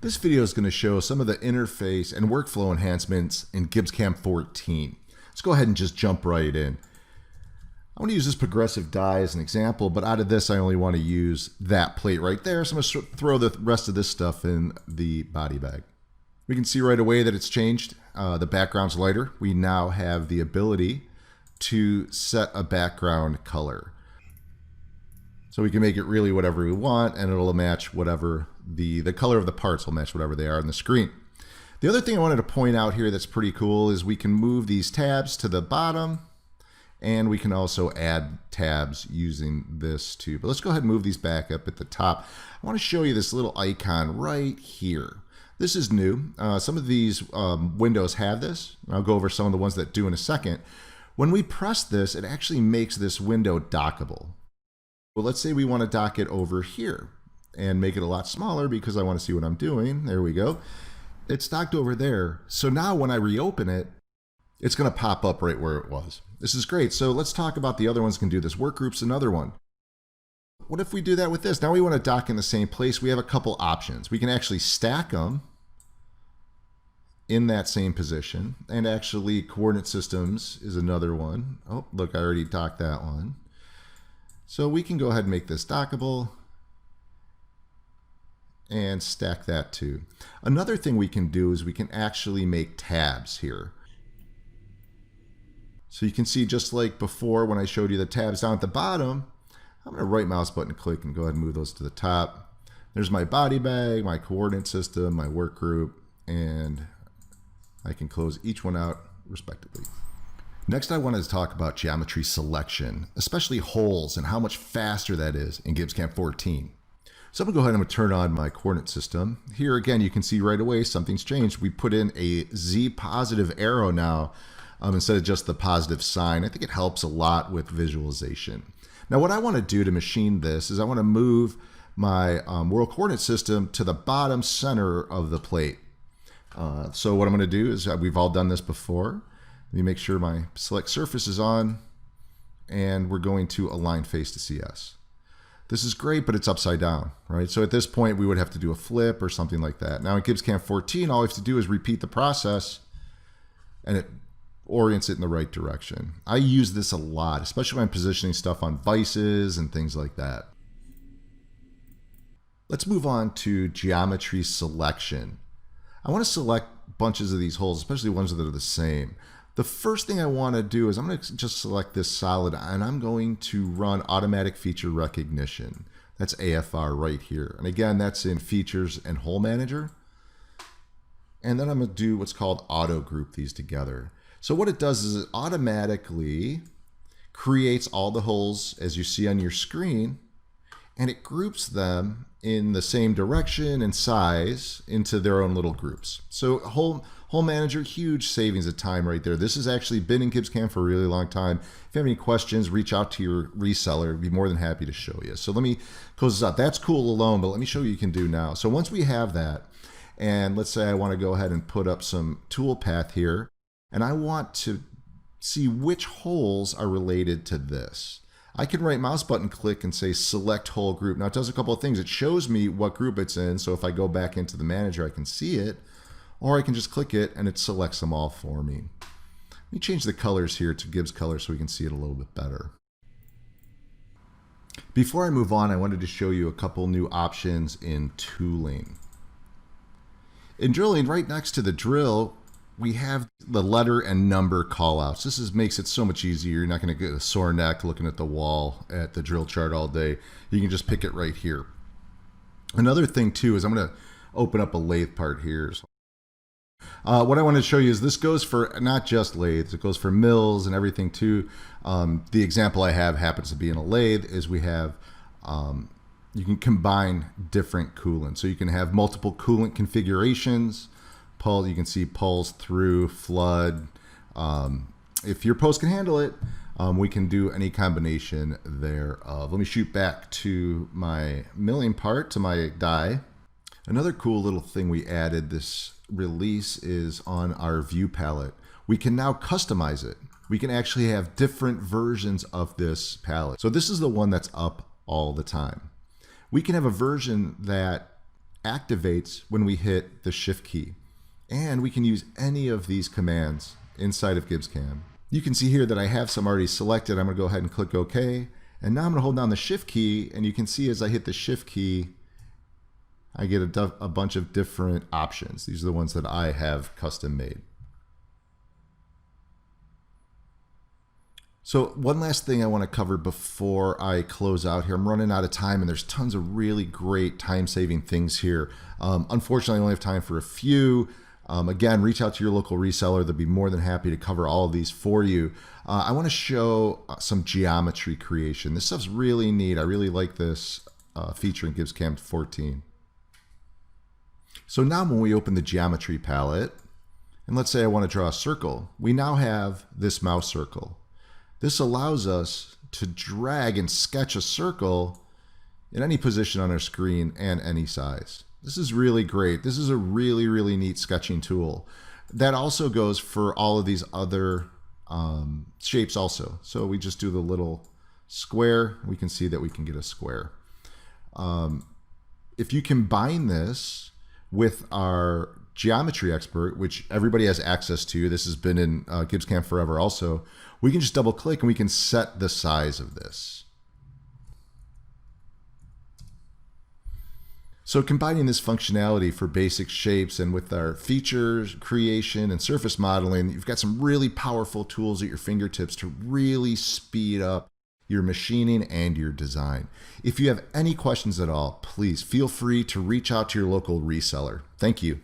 This video is going to show some of the interface and workflow enhancements in GibbsCAM 14. Let's go ahead and just jump right in. I want to use this progressive die as an example, but out of this I only want to use that plate right there, so I'm going to throw the rest of this stuff in the body bag. We can see right away that it's changed. The background's lighter. We now have the ability to set a background color. So we can make it really whatever we want, and it'll match whatever the color of the parts will match whatever they are on the screen. The other thing I wanted to point out here that's pretty cool is we can move these tabs to the bottom, and we can also add tabs using this too. But let's go ahead and move these back up at the top. I want to show you this little icon right here. This is new. Some of these windows have this. I'll go over some of the ones that do in a second. When we press this, it actually makes this window dockable. Well, let's say we want to dock it over here and make it a lot smaller because I want to see what I'm doing. There we go. It's docked over there. So now when I reopen it, it's going to pop up right where it was. This is great. So let's talk about the other ones can do this. Workgroup's another one. What if we do that with this? Now we want to dock in the same place. We have a couple options. We can actually stack them in that same position, and actually coordinate systems is another one. Oh, look, I already docked that one. So we can go ahead and make this dockable and stack that too. Another thing we can do is we can actually make tabs here. So you can see, just like before when I showed you the tabs down at the bottom, I'm going to right mouse button click and go ahead and move those to the top. There's my body bag, my coordinate system, my work group, and I can close each one out respectively. Next, I wanted to talk about geometry selection, especially holes and how much faster that is in GibbsCAM 14. So I'm going to go ahead and turn on my coordinate system. Here again, you can see right away something's changed. We put in a Z positive arrow now instead of just the positive sign. I think it helps a lot with visualization. Now what I want to do to machine this is I want to move my world coordinate system to the bottom center of the plate. So what I'm going to do is, we've all done this before. Let me make sure my select surface is on, and we're going to align face to CS. This is great, but it's upside down, right? So at this point, we would have to do a flip or something like that. Now in GibbsCAM 14, all we have to do is repeat the process, and it orients it in the right direction. I use this a lot, especially when I'm positioning stuff on vices and things like that. Let's move on to geometry selection. I want to select bunches of these holes, especially ones that are the same. The first thing I want to do is I'm going to just select this solid, and I'm going to run automatic feature recognition. That's AFR right here. And again, that's in features and hole manager. And then I'm going to do what's called auto group these together. So what it does is it automatically creates all the holes as you see on your screen, and it groups them in the same direction and size into their own little groups. So hole manager, huge savings of time right there. This has actually been in GibbsCAM for a really long time. If you have any questions, reach out to your reseller. I'd be more than happy to show you. So let me close this out. That's cool alone, but let me show you what you can do now. So once we have that, and let's say I want to go ahead and put up some tool path here, and I want to see which holes are related to this. I can right mouse button click and say select hole group. Now it does a couple of things. It shows me what group it's in, so if I go back into the manager I can see it, or I can just click it and it selects them all for me. Let me change the colors here to Gibbs color so we can see it a little bit better. Before I move on, I wanted to show you a couple new options in tooling. In drilling, right next to the drill, we have the letter and number callouts. This makes it so much easier. You're not going to get a sore neck looking at the wall at the drill chart all day. You can just pick it right here. Another thing too is I'm going to open up a lathe part here. What I want to show you is this goes for not just lathes, it goes for mills and everything too. The example I have happens to be in a lathe is we have, you can combine different coolant. So you can have multiple coolant configurations. You can see pulse through, flood. If your post can handle it, we can do any combination thereof. Let me shoot back to my milling part, to my die. Another cool little thing we added this release is on our view palette. We can now customize it. We can actually have different versions of this palette. So this is the one that's up all the time. We can have a version that activates when we hit the Shift key. And we can use any of these commands inside of GibbsCAM. You can see here that I have some already selected. I'm going to go ahead and click OK. And now I'm going to hold down the Shift key, and you can see as I hit the Shift key, I get a bunch of different options. These are the ones that I have custom made. So one last thing I want to cover before I close out here. I'm running out of time, and there's tons of really great time-saving things here. Unfortunately, I only have time for a few. Again, reach out to your local reseller. They'll be more than happy to cover all of these for you. I want to show some geometry creation. This stuff's really neat. I really like this feature in GibbsCAM 14. So now when we open the geometry palette, and let's say I want to draw a circle, we now have this mouse circle. This allows us to drag and sketch a circle in any position on our screen and any size. This is really great. This is a really, really neat sketching tool. That also goes for all of these other shapes also. So we just do the little square. We can see that we can get a square. If you combine this with our geometry expert, which everybody has access to, this has been in GibbsCAM forever also, we can just double click and we can set the size of this. So combining this functionality for basic shapes and with our features creation and surface modeling, you've got some really powerful tools at your fingertips to really speed up your machining and your design. If you have any questions at all, please feel free to reach out to your local reseller. Thank you.